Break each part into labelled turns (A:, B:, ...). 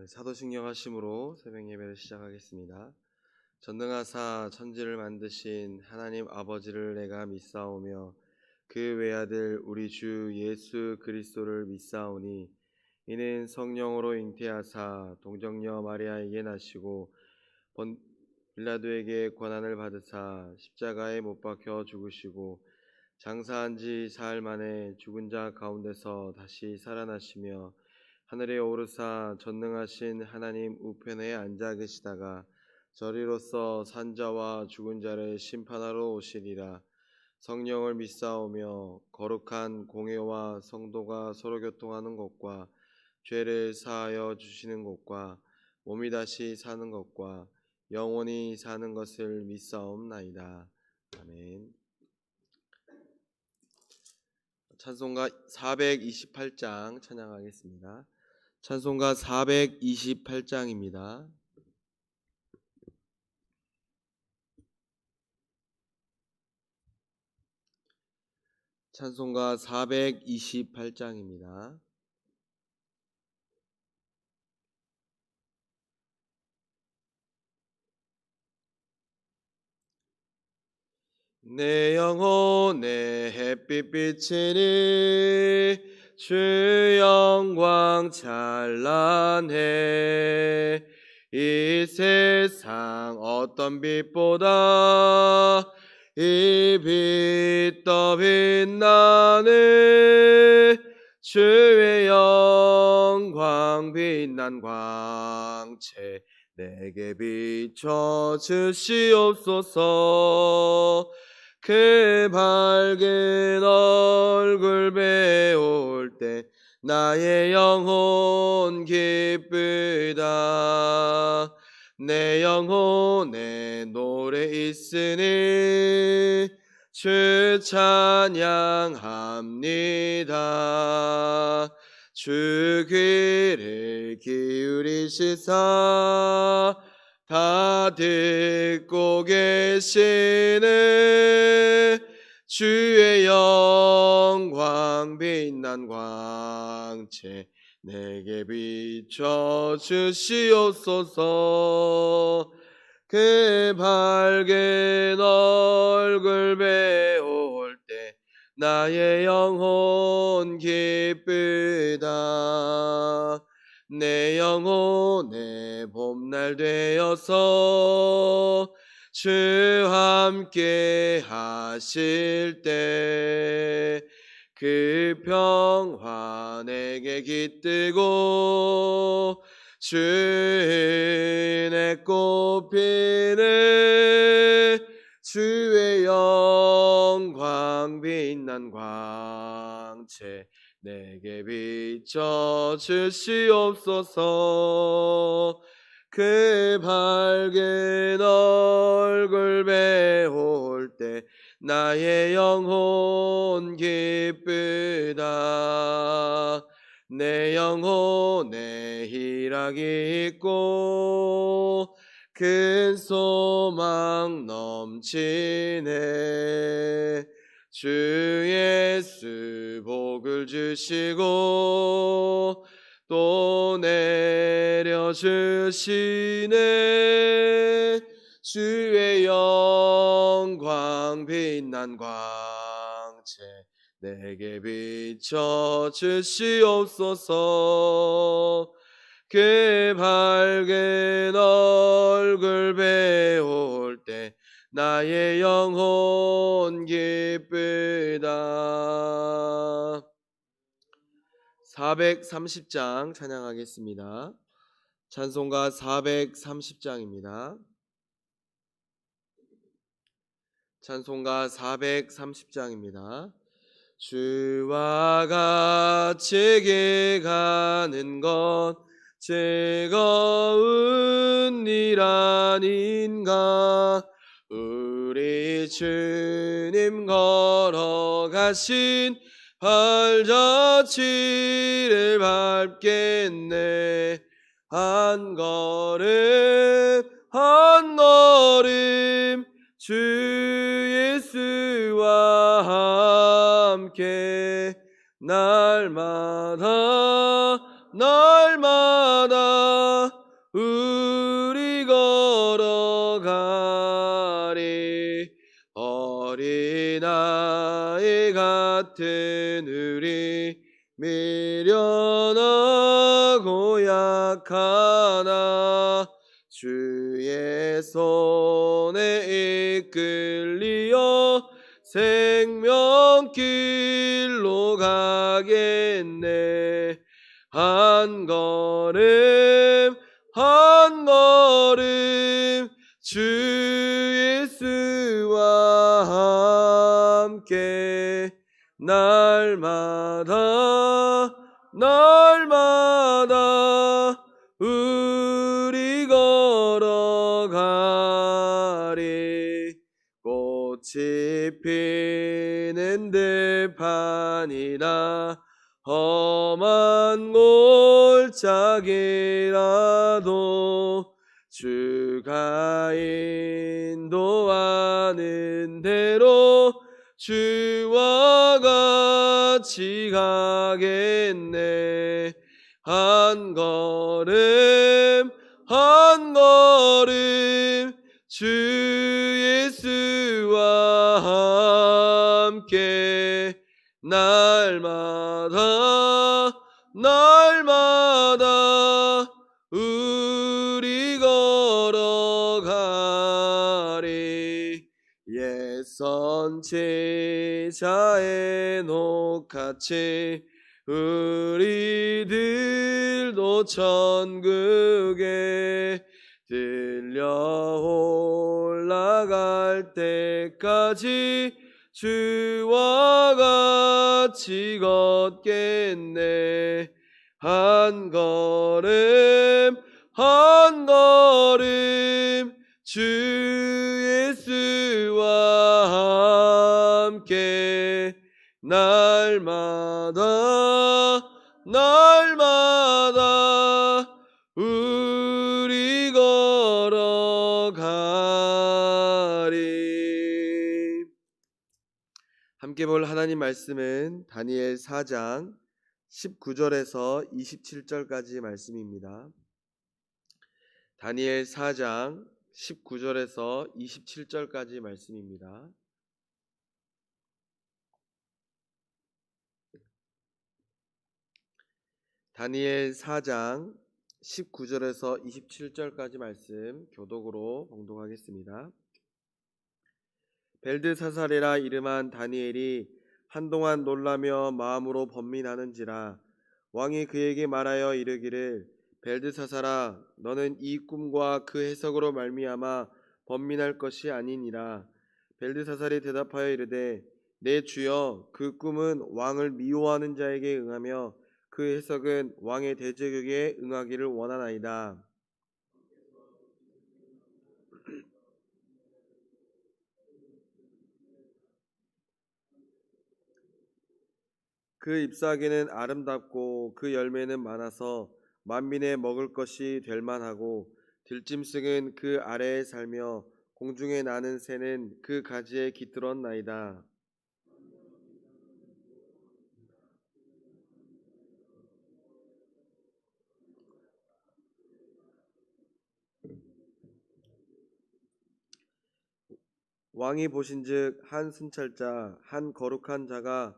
A: 사도신경 하심으로 새벽 예배를 시작하겠습니다. 전능하사 천지를 만드신 하나님 아버지를 내가 믿사오며 그 외아들 우리 주 예수 그리스도를 믿사오니 이는 성령으로 잉태하사 동정녀 마리아에게 나시고 빌라도에게 고난을 받으사 십자가에 못 박혀 죽으시고 장사한 지 사흘 만에 죽은 자 가운데서 다시 살아나시며 하늘에 오르사 전능하신 하나님 우편에 앉아 계시다가 저리로서 산자와 죽은 자를 심판하러 오시리라. 성령을 믿사오며 거룩한 공회와 성도가 서로 교통하는 것과 죄를 사하여 주시는 것과 몸이 다시 사는 것과 영원히 사는 것을 믿사옵나이다. 아멘. 찬송가 428장 찬양하겠습니다. 찬송가 428장입니다. 찬송가 428장입니다. 내 영혼의 햇빛 비치니 주 영광 찬란해. 이 세상 어떤 빛보다 이 빛 더 빛나네. 주의 영광 빛난 광채 내게 비춰 주시옵소서. 그 밝은 얼굴 배울 때 나의 영혼 기쁘다. 내 영혼에 노래 있으니 주 찬양합니다. 주 귀를 기울이시사 다 듣고 계시네. 주의 영광 빛난 광채 내게 비춰 주시옵소서. 그 밝은 얼굴 배울 때 나의 영혼 기쁘다. 내 영혼의 봄날 되어서 주 함께 하실 때 그 평화 내게 깃들고 주 은혜 꽃피네. 주의 영광 빛난 광채 내게 비춰 주시옵소서. 그 밝은 얼굴 배울 때 나의 영혼 기쁘다. 내 영혼에 희락이 있고 큰 소망 넘치네. 주 예수 복을 주시고 또 내려주시네. 주의 영광 빛난 광채 내게 비춰 주시옵소서. 그 밝은 얼굴 배울 때 나의 영혼 기쁘다. 430장 찬양하겠습니다. 찬송가 430장입니다. 찬송가 430장입니다. 주와 같이 길 가는 것 즐거운 일 아닌가. 우리 주님 걸어가신 발자취를 밟겠네. 한 걸음 한 걸음 주 예수와 함께 날마다 날마다 우리 걸어가리. 어린아이 같은 우리 미련하고 약하나 주의 손에 이끌리어 생명길로 가겠네. 한 걸음 한 걸음 주 예수와 함께 날마다 날마다 우리 걸어가리. 꽃이 피는 들판이나 험한 골짜기라도 주가 인도하는 대로 주와 같이 가겠네. 한 걸음 한 걸음 주 예수와 함께 날마다 날마다 우리 걸어가리. 옛 선지자의 녹같이 우리들도 천국에 들려 올라갈 때까지 주와 같이 걷겠네. 한 걸음 한 걸음 주 예수와 함께 날마다 날마다 우리 걸어가리. 함께 볼 하나님 말씀은 다니엘 4장 19절에서 27절까지 말씀입니다. 다니엘 4장 19절에서 27절까지 말씀입니다. 다니엘 4장 19절에서 27절까지 말씀 교독으로 봉독하겠습니다. 벨드사살이라 이름한 다니엘이 한동안 놀라며 마음으로 번민하는지라 왕이 그에게 말하여 이르기를 벨드사살아 너는 이 꿈과 그 해석으로 말미암아 번민할 것이 아니니라. 벨드사살이 대답하여 이르되 내 주여 그 꿈은 왕을 미워하는 자에게 응하며 그 해석은 왕의 대제국에 응하기를 원하나이다. 그 잎사귀는 아름답고 그 열매는 많아서 만민의 먹을 것이 될 만하고 들짐승은 그 아래에 살며 공중에 나는 새는 그 가지에 깃들었나이다. 왕이 보신즉 한 순찰자 한 거룩한 자가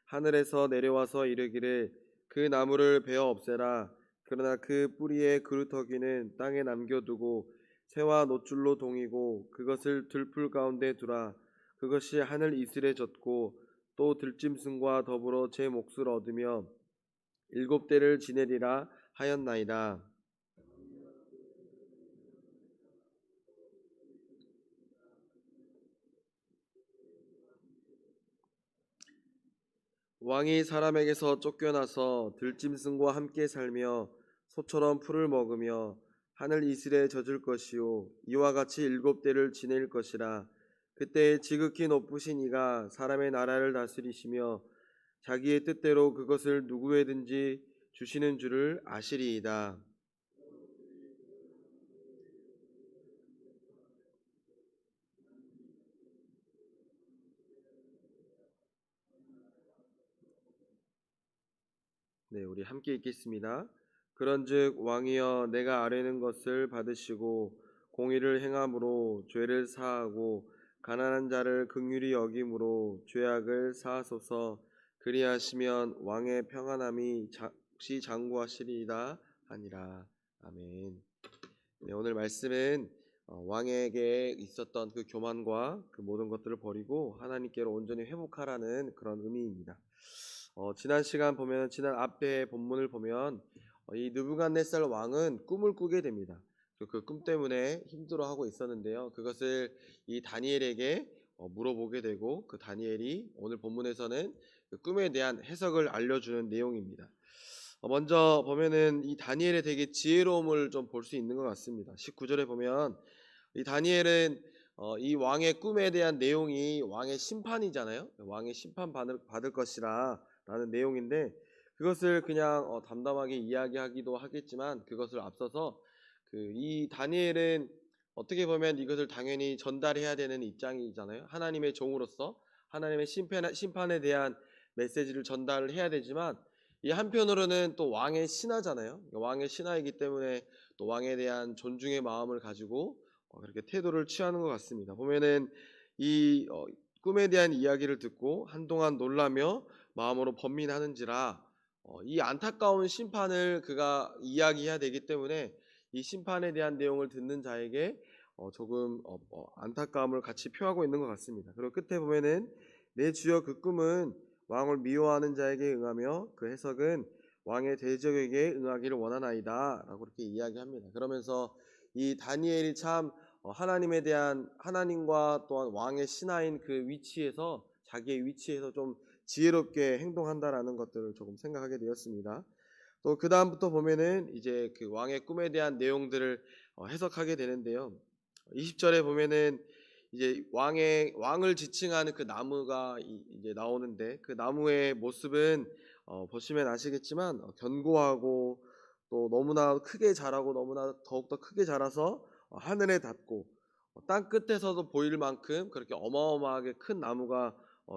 A: 하늘에서 내려와서 이르기를 그 나무를 베어 없애라. 그러나 그 뿌리의 그루터기는 땅에 남겨두고 새와 노줄로 동이고 그것을 들풀 가운데 두라. 그것이 하늘 이슬에 젖고 또 들짐승과 더불어 제 몫을 얻으며 7대를 지내리라 하였나이다. 왕이 사람에게서 쫓겨나서 들짐승과 함께 살며 소처럼 풀을 먹으며 하늘 이슬에 젖을 것이요 이와 같이 7대를 지낼 것이라. 그때 지극히 높으신 이가 사람의 나라를 다스리시며 자기의 뜻대로 그것을 누구에든지 주시는 줄을 아시리이다. 네, 우리 함께 읽겠습니다. 그런즉 왕이여 내가 아뢰는 것을 받으시고 공의를 행함으로 죄를 사하고 가난한 자를 긍휼히 여김으로 죄악을 사하소서. 그리하시면 왕의 평안함이 혹시 장구하시리이다 하니라. 아멘. 네, 오늘 말씀은 왕에게 있었던 그 교만과 그 모든 것들을 버리고 하나님께로 온전히 회복하라는 그런 의미입니다. 지난 앞에 본문을 보면 이 느부갓네살 왕은 꿈을 꾸게 됩니다. 그 꿈 때문에 힘들어하고 있었는데요. 그것을 이 다니엘에게 물어보게 되고 그 다니엘이 오늘 본문에서는 그 꿈에 대한 해석을 알려주는 내용입니다. 먼저 보면은 이 다니엘의 되게 지혜로움을 좀 볼 수 있는 것 같습니다. 19절에 보면 이 다니엘은 이 왕의 꿈에 대한 내용이 왕의 심판이잖아요. 왕의 심판 받을 것이라 라는 내용인데 그것을 그냥 담담하게 이야기하기도 하겠지만 그것을 앞서서 이 다니엘은 어떻게 보면 이것을 당연히 전달해야 되는 입장이잖아요. 하나님의 종으로서 하나님의 심판에 대한 메시지를 전달을 해야 되지만 이 한편으로는 또 왕의 신하잖아요. 왕의 신하이기 때문에 또 왕에 대한 존중의 마음을 가지고 그렇게 태도를 취하는 것 같습니다. 보면은 이 꿈에 대한 이야기를 듣고 한동안 놀라며 마음으로 번민하는지라 이 안타까운 심판을 그가 이야기해야 되기 때문에 이 심판에 대한 내용을 듣는 자에게 조금 안타까움을 같이 표하고 있는 것 같습니다. 그리고 끝에 보면은 내 주여 그 꿈은 왕을 미워하는 자에게 응하며 그 해석은 왕의 대적에게 응하기를 원하나이다 라고 이렇게 이야기합니다. 그러면서 이 다니엘이 참 하나님에 대한 하나님과 또한 왕의 신하인 그 위치에서 자기의 위치에서 좀 지혜롭게 행동한다라는 것들을 조금 생각하게 되었습니다. 또 그 다음부터 보면은 이제 그 왕의 꿈에 대한 내용들을 해석하게 되는데요. 20절에 보면은 이제 왕을 지칭하는 그 나무가 이제 나오는데 그 나무의 모습은 보시면 아시겠지만 견고하고 또 너무나 크게 자라고 너무나 더욱더 크게 자라서 하늘에 닿고 땅 끝에서도 보일 만큼 그렇게 어마어마하게 큰 나무가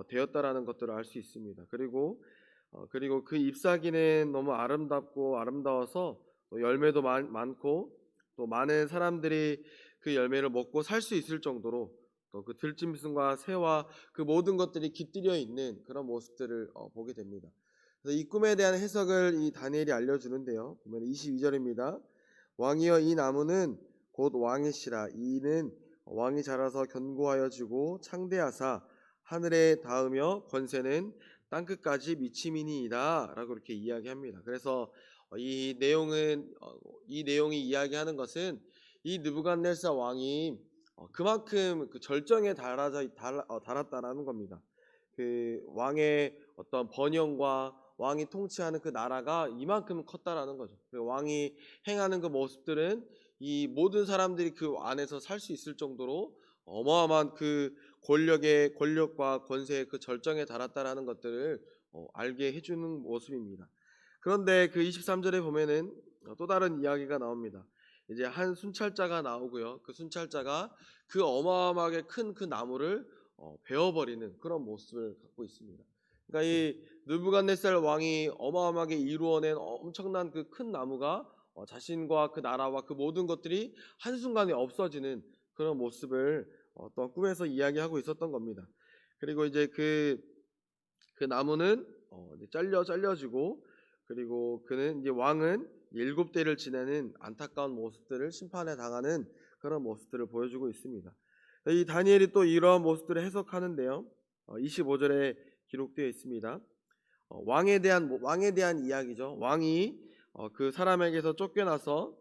A: 되었다라는 것들을 알 수 있습니다. 그리고 그 잎사귀는 너무 아름답고 아름다워서 또 열매도 많고 또 많은 사람들이 그 열매를 먹고 살 수 있을 정도로 또 그 들짐승과 새와 그 모든 것들이 깃들여 있는 그런 모습들을 보게 됩니다. 그래서 이 꿈에 대한 해석을 이 다니엘이 알려주는데요. 보면 22절입니다. 왕이여 이 나무는 곧 왕이시라. 이는 왕이 자라서 견고하여지고 창대하사 하늘에 닿으며 권세는 땅끝까지 미치미니이다 라고 이렇게 이야기합니다. 그래서 이 내용이 이야기하는 것은 이 느부갓네살 왕이 그만큼 그 절정에 달았다라는 겁니다. 그 왕의 어떤 번영과 왕이 통치하는 그 나라가 이만큼 컸다라는 거죠. 그리고 왕이 행하는 그 모습들은 이 모든 사람들이 그 안에서 살 수 있을 정도로 어마어마한 그 권력과 권세의 그 절정에 달았다라는 것들을 알게 해주는 모습입니다. 그런데 그 23절에 보면은 또 다른 이야기가 나옵니다. 이제 한 순찰자가 나오고요. 그 순찰자가 그 어마어마하게 큰 그 나무를 베어버리는 그런 모습을 갖고 있습니다. 그러니까 이 느부갓네살 왕이 어마어마하게 이루어낸 엄청난 그 큰 나무가 자신과 그 나라와 그 모든 것들이 한순간에 없어지는 그런 모습을 또 꿈에서 이야기하고 있었던 겁니다. 그리고 이제 그 나무는 이제 잘려지고 그리고 이제 왕은 7대를 지내는 안타까운 모습들을 심판에 당하는 그런 모습들을 보여주고 있습니다. 이 다니엘이 또 이러한 모습들을 해석하는데요. 25절에 기록되어 있습니다. 왕에 대한 이야기죠. 왕이 그 사람에게서 쫓겨나서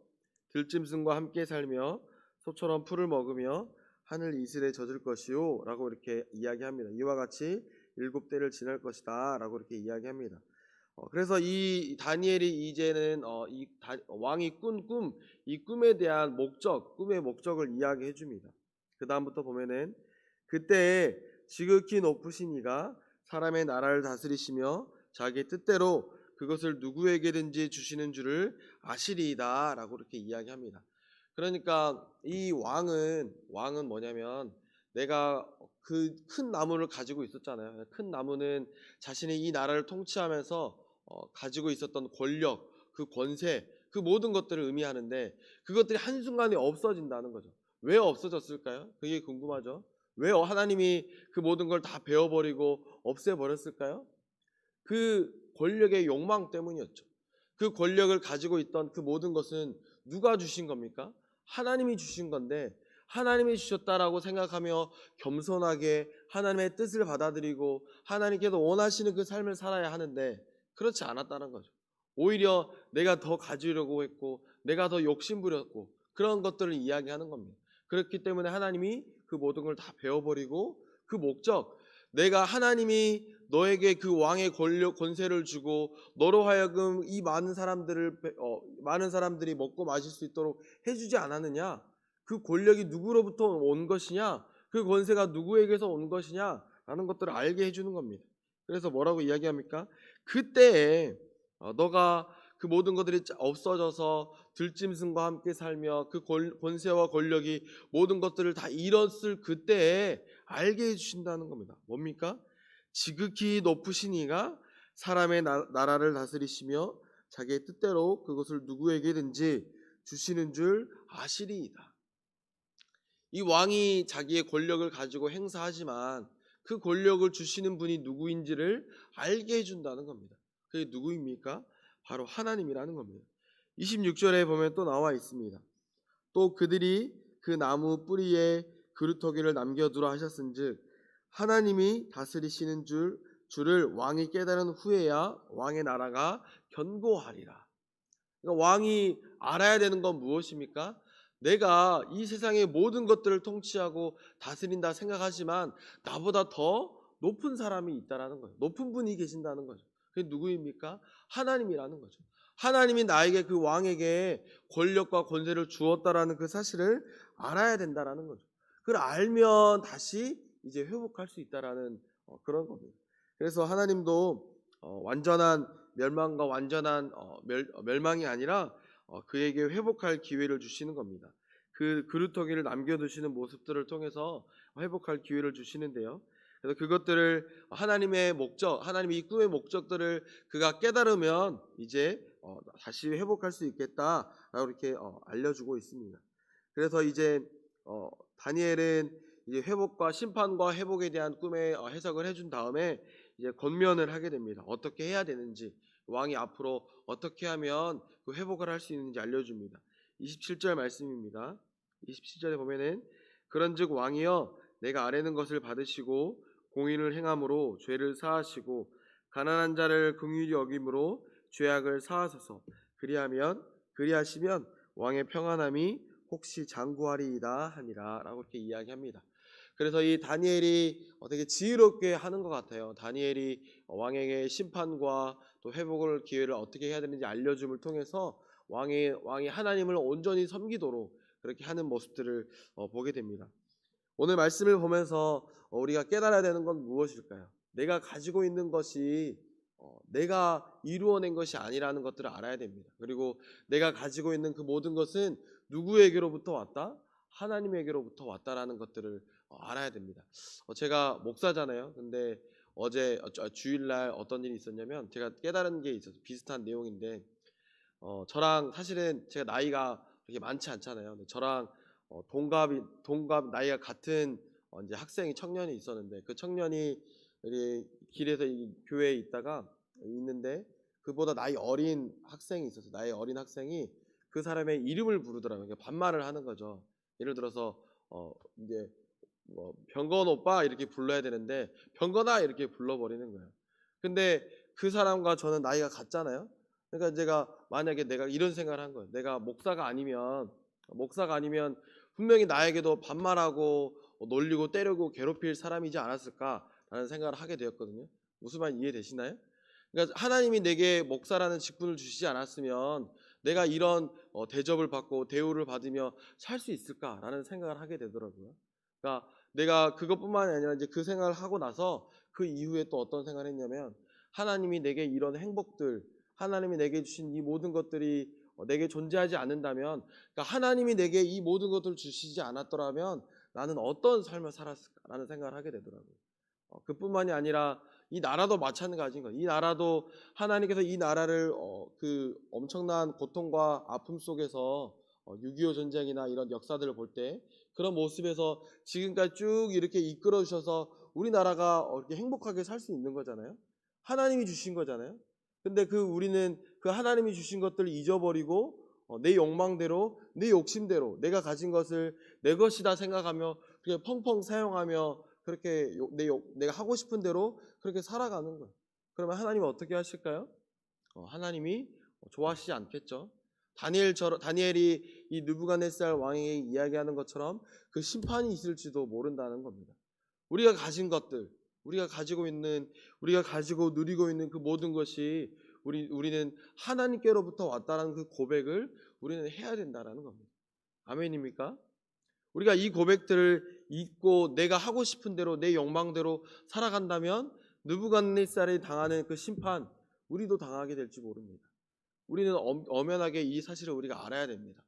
A: 들짐승과 함께 살며 소처럼 풀을 먹으며 하늘 이슬에 젖을 것이요 라고 이렇게 이야기합니다. 이와 같이 7대를 지낼 것이다 라고 이렇게 이야기합니다. 그래서 이 다니엘이 이제는 왕이 꾼 이 꿈에 대한 꿈의 목적을 이야기해 줍니다. 그 다음부터 보면은 그때에 지극히 높으신 이가 사람의 나라를 다스리시며 자기 뜻대로 그것을 누구에게든지 주시는 줄을 아시리이다 라고 이렇게 이야기합니다. 그러니까 이 왕은 뭐냐면 내가 그 큰 나무를 가지고 있었잖아요. 큰 나무는 자신이 이 나라를 통치하면서 가지고 있었던 권력, 그 권세, 그 모든 것들을 의미하는데 그것들이 한순간에 없어진다는 거죠. 왜 없어졌을까요? 그게 궁금하죠. 왜 하나님이 그 모든 걸 다 베어버리고 없애버렸을까요? 그 권력의 욕망 때문이었죠. 그 권력을 가지고 있던 그 모든 것은 누가 주신 겁니까? 하나님이 주신 건데 하나님이 주셨다라고 생각하며 겸손하게 하나님의 뜻을 받아들이고 하나님께서 원하시는 그 삶을 살아야 하는데 그렇지 않았다는 거죠. 오히려 내가 더 가지려고 했고 내가 더 욕심부렸고 그런 것들을 이야기하는 겁니다. 그렇기 때문에 하나님이 그 모든 걸 다 베어버리고 그 목적, 내가 하나님이 너에게 그 왕의 권력 권세를 주고 너로 하여금 이 많은 사람들이 먹고 마실 수 있도록 해주지 않았느냐? 그 권력이 누구로부터 온 것이냐? 그 권세가 누구에게서 온 것이냐? 라는 것들을 알게 해주는 겁니다. 그래서 뭐라고 이야기합니까? 그때에 너가 그 모든 것들이 없어져서 들짐승과 함께 살며 그 권세와 권력이 모든 것들을 다 잃었을 그때에 알게 해주신다는 겁니다. 뭡니까? 지극히 높으신 이가 사람의 나라를 다스리시며 자기의 뜻대로 그것을 누구에게든지 주시는 줄 아시리이다. 이 왕이 자기의 권력을 가지고 행사하지만 그 권력을 주시는 분이 누구인지를 알게 해준다는 겁니다. 그게 누구입니까? 바로 하나님이라는 겁니다. 26절에 보면 또 나와 있습니다. 또 그들이 그 나무 뿌리에 그루터기를 남겨두라 하셨은즉 하나님이 다스리시는 줄을 왕이 깨달은 후에야 왕의 나라가 견고하리라. 그러니까 왕이 알아야 되는 건 무엇입니까? 내가 이 세상의 모든 것들을 통치하고 다스린다 생각하지만 나보다 더 높은 사람이 있다라는 거예요. 높은 분이 계신다는 거죠. 그게 누구입니까? 하나님이라는 거죠. 하나님이 나에게 그 왕에게 권력과 권세를 주었다라는 그 사실을 알아야 된다라는 거죠. 그걸 알면 다시 이제 회복할 수 있다라는 그런 겁니다. 그래서 하나님도 완전한 멸망과 완전한 멸망이 아니라 그에게 회복할 기회를 주시는 겁니다. 그 그루터기를 남겨두시는 모습들을 통해서 회복할 기회를 주시는데요. 그래서 그것들을 하나님의 목적, 하나님의 이 꿈의 목적들을 그가 깨달으면 이제 다시 회복할 수 있겠다라고 이렇게 알려주고 있습니다. 그래서 이제 다니엘은 이제 회복과 심판과 회복에 대한 꿈의 해석을 해준 다음에 이제 권면을 하게 됩니다. 어떻게 해야 되는지, 왕이 앞으로 어떻게 하면 그 회복을 할 수 있는지 알려줍니다. 27절 말씀입니다. 27절에 보면은 그런즉 왕이여 내가 아뢰는 것을 받으시고 공의를 행함으로 죄를 사하시고 가난한 자를 긍휼히 여김으로 죄악을 사하소서. 그리하시면 왕의 평안함이 혹시 장구하리이다 하니라라고 이렇게 이야기합니다. 그래서 이 다니엘이 되게 지혜롭게 하는 것 같아요. 다니엘이 왕에게 심판과 또 회복을 기회를 어떻게 해야 되는지 알려줌을 통해서 왕이 하나님을 온전히 섬기도록 그렇게 하는 모습들을 보게 됩니다. 오늘 말씀을 보면서 우리가 깨달아야 되는 건 무엇일까요? 내가 가지고 있는 것이 내가 이루어낸 것이 아니라는 것들을 알아야 됩니다. 그리고 내가 가지고 있는 그 모든 것은 누구에게로부터 왔다? 하나님에게로부터 왔다라는 것들을 알아야 됩니다. 제가 목사잖아요. 근데 어제 주일날 어떤 일이 있었냐면 제가 깨달은 게 있어서 비슷한 내용인데 저랑 사실은 제가 나이가 그렇게 많지 않잖아요. 근데 저랑 동갑 나이가 같은 이제 학생이 청년이 있었는데 그 청년이 우리 길에서 이 교회에 있는데 그보다 나이 어린 학생이 있었어요. 나이 어린 학생이 그 사람의 이름을 부르더라고요. 그러니까 반말을 하는 거죠. 예를 들어서 이제 뭐 병건 오빠 이렇게 불러야 되는데 병건아 이렇게 불러버리는 거예요. 근데 그 사람과 저는 나이가 같잖아요. 그러니까 제가 만약에 내가 이런 생각을 한 거예요. 내가 목사가 아니면 분명히 나에게도 반말하고 놀리고 때리고 괴롭힐 사람이지 않았을까라는 생각을 하게 되었거든요. 무슨 말 이해되시나요? 그러니까 하나님이 내게 목사라는 직분을 주시지 않았으면 내가 이런 대접을 받고 대우를 받으며 살 수 있을까라는 생각을 하게 되더라고요. 그러니까 내가 그것뿐만이 아니라 이제 그 생각을 하고 나서 그 이후에 또 어떤 생각을 했냐면 하나님이 내게 이런 행복들, 하나님이 내게 주신 이 모든 것들이 내게 존재하지 않는다면, 그러니까 하나님이 내게 이 모든 것들을 주시지 않았더라면 나는 어떤 삶을 살았을까라는 생각을 하게 되더라고요. 그뿐만이 아니라 이 나라도 마찬가지인 거예요. 이 나라도 하나님께서 이 나라를 그 엄청난 고통과 아픔 속에서 6.25 전쟁이나 이런 역사들을 볼 때 그런 모습에서 지금까지 쭉 이렇게 이끌어 주셔서 우리나라가 이렇게 행복하게 살 수 있는 거잖아요. 하나님이 주신 거잖아요. 근데 우리는 그 하나님이 주신 것들을 잊어버리고 내 욕망대로, 내 욕심대로 내가 가진 것을 내 것이다 생각하며 그렇게 펑펑 사용하며 그렇게 내가 하고 싶은 대로 그렇게 살아가는 거예요. 그러면 하나님은 어떻게 하실까요? 하나님이 좋아하시지 않겠죠. 다니엘이 이 느부갓네살 왕에게 이야기하는 것처럼 그 심판이 있을지도 모른다는 겁니다. 우리가 가진 것들, 우리가 가지고 누리고 있는 그 모든 것이 우리는 하나님께로부터 왔다는 그 고백을 우리는 해야 된다는 겁니다. 아멘입니까? 우리가 이 고백들을 잊고 내가 하고 싶은 대로 내 욕망대로 살아간다면 느부갓네살이 당하는 그 심판 우리도 당하게 될지 모릅니다. 우리는 엄연하게 이 사실을 우리가 알아야 됩니다.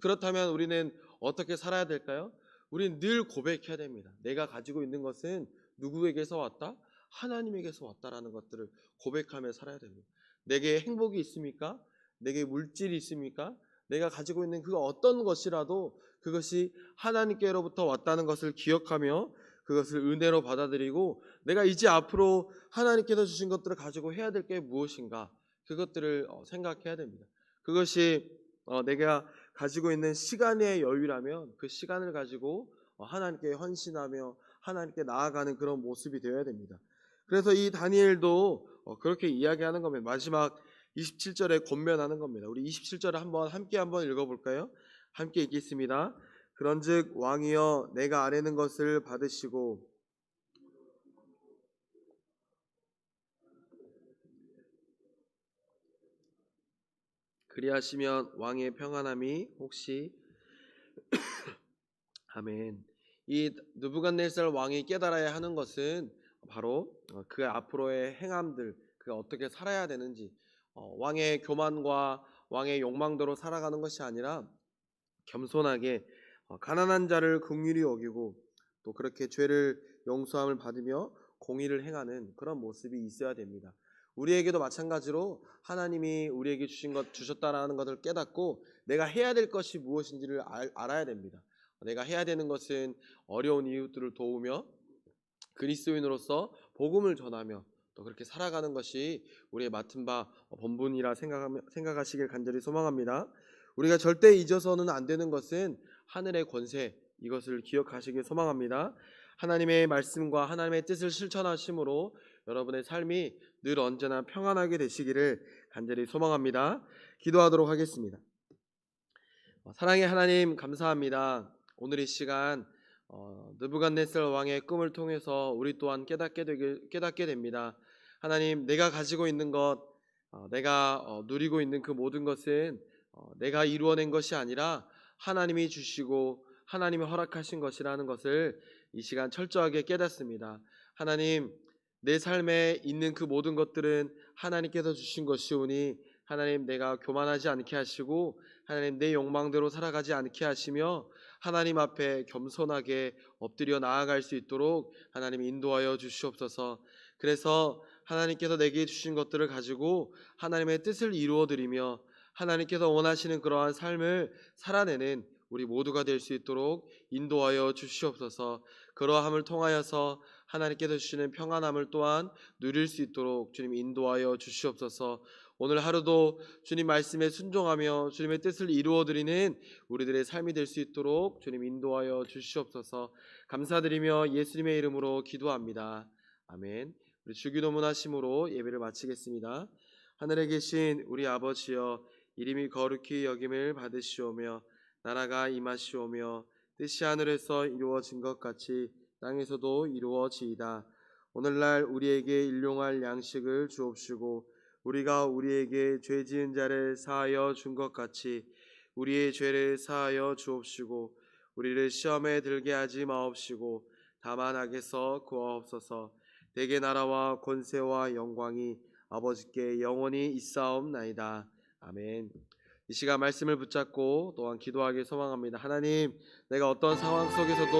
A: 그렇다면 우리는 어떻게 살아야 될까요? 우리는 늘 고백해야 됩니다. 내가 가지고 있는 것은 누구에게서 왔다? 하나님에게서 왔다라는 것들을 고백하며 살아야 됩니다. 내게 행복이 있습니까? 내게 물질이 있습니까? 내가 가지고 있는 그 어떤 것이라도 그것이 하나님께로부터 왔다는 것을 기억하며 그것을 은혜로 받아들이고 내가 이제 앞으로 하나님께서 주신 것들을 가지고 해야 될 게 무엇인가 그것들을 생각해야 됩니다. 그것이 내가 가지고 있는 시간의 여유라면 그 시간을 가지고 하나님께 헌신하며 하나님께 나아가는 그런 모습이 되어야 됩니다. 그래서 이 다니엘도 그렇게 이야기하는 겁니다. 마지막 27절에 권면하는 겁니다. 우리 27절을 함께 한번 읽어볼까요? 함께 읽겠습니다. 그런즉 왕이여 내가 아뢰는 것을 받으시고 그리하시면 왕의 평안함이 혹시 아멘. 이 느부갓네살 왕이 깨달아야 하는 것은 바로 그 앞으로의 행함들, 그가 어떻게 살아야 되는지, 왕의 교만과 왕의 욕망대로 살아가는 것이 아니라 겸손하게 가난한 자를 긍휼히 여기고 또 그렇게 죄를 용서함을 받으며 공의를 행하는 그런 모습이 있어야 됩니다. 우리에게도 마찬가지로 하나님이 우리에게 주셨다라는 것을 깨닫고 내가 해야 될 것이 무엇인지를 알아야 됩니다. 내가 해야 되는 것은 어려운 이웃들을 도우며 그리스도인으로서 복음을 전하며 또 그렇게 살아가는 것이 우리의 맡은 바 본분이라 생각하시길 간절히 소망합니다. 우리가 절대 잊어서는 안 되는 것은 하늘의 권세, 이것을 기억하시길 소망합니다. 하나님의 말씀과 하나님의 뜻을 실천하심으로 여러분의 삶이 늘 언제나 평안하게 되시기를 간절히 소망합니다. 기도하도록 하겠습니다. 사랑의 하나님 감사합니다. 오늘 이 시간 느부갓네살 왕의 꿈을 통해서 우리 또한 깨닫게 됩니다. 하나님, 내가 가지고 있는 것, 내가 누리고 있는 그 모든 것은 내가 이루어낸 것이 아니라 하나님이 주시고 하나님이 허락하신 것이라는 것을 이 시간 철저하게 깨닫습니다. 하나님, 내 삶에 있는 그 모든 것들은 하나님께서 주신 것이오니 하나님, 내가 교만하지 않게 하시고 하나님, 내 욕망대로 살아가지 않게 하시며 하나님 앞에 겸손하게 엎드려 나아갈 수 있도록 하나님 인도하여 주시옵소서. 그래서 하나님께서 내게 주신 것들을 가지고 하나님의 뜻을 이루어드리며 하나님께서 원하시는 그러한 삶을 살아내는 우리 모두가 될 수 있도록 인도하여 주시옵소서. 그러함을 통하여서 하나님께서 주시는 평안함을 또한 누릴 수 있도록 주님 인도하여 주시옵소서. 오늘 하루도 주님 말씀에 순종하며 주님의 뜻을 이루어드리는 우리들의 삶이 될 수 있도록 주님 인도하여 주시옵소서. 감사드리며 예수님의 이름으로 기도합니다. 아멘. 우리 주기도문 하심으로 예배를 마치겠습니다. 하늘에 계신 우리 아버지여, 이름이 거룩히 여김을 받으시오며 나라가 임하시오며 뜻이 하늘에서 이루어진 것 같이 땅에서도 이루어지이다. 오늘날 우리에게 일용할 양식을 주옵시고 우리가 우리에게 죄 지은 자를 사하여 준 것 같이 우리의 죄를 사하여 주옵시고 우리를 시험에 들게 하지 마옵시고 다만 악에서 구하옵소서. 대개 나라와 권세와 영광이 아버지께 영원히 있사옵나이다. 아멘. 이 시간 말씀을 붙잡고 또한 기도하길 소망합니다. 하나님, 내가 어떤 상황 속에서도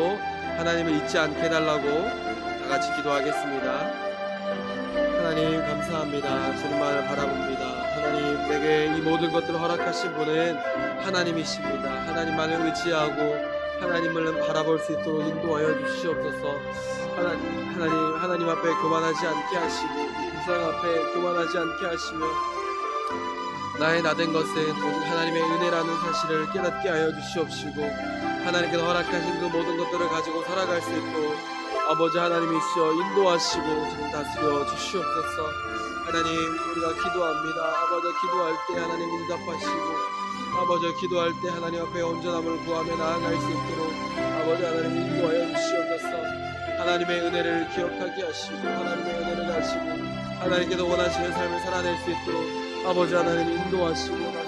A: 하나님을 잊지 않게 해달라고 다 같이 기도하겠습니다. 하나님 감사합니다. 주님만을 바라봅니다. 하나님 내게 이 모든 것들을 허락하신 분은 하나님이십니다. 하나님만을 의지하고 하나님을 바라볼 수 있도록 인도하여 주시옵소서. 하나님 앞에 교만하지 않게 하시고 이 세상 앞에 교만하지 않게 하시며 나의 나된 것은 오직 하나님의 은혜라는 사실을 깨닫게 하여 주시옵시고 하나님께서 허락하신 그 모든 것들을 가지고 살아갈 수 있도록 아버지 하나님이시여 인도하시고 지금 다스려 주시옵소서. 하나님 우리가 기도합니다. 아버지 기도할 때 하나님 응답하시고 아버지 기도할 때 하나님 앞에 온전함을 구하며 나아갈 수 있도록 아버지 하나님 인도하여 주시옵소서. 하나님의 은혜를 기억하게 하시고 하나님의 은혜를 가지고 하나님께서 원하시는 삶을 살아낼 수 있도록 아버지 하나님 인도하시고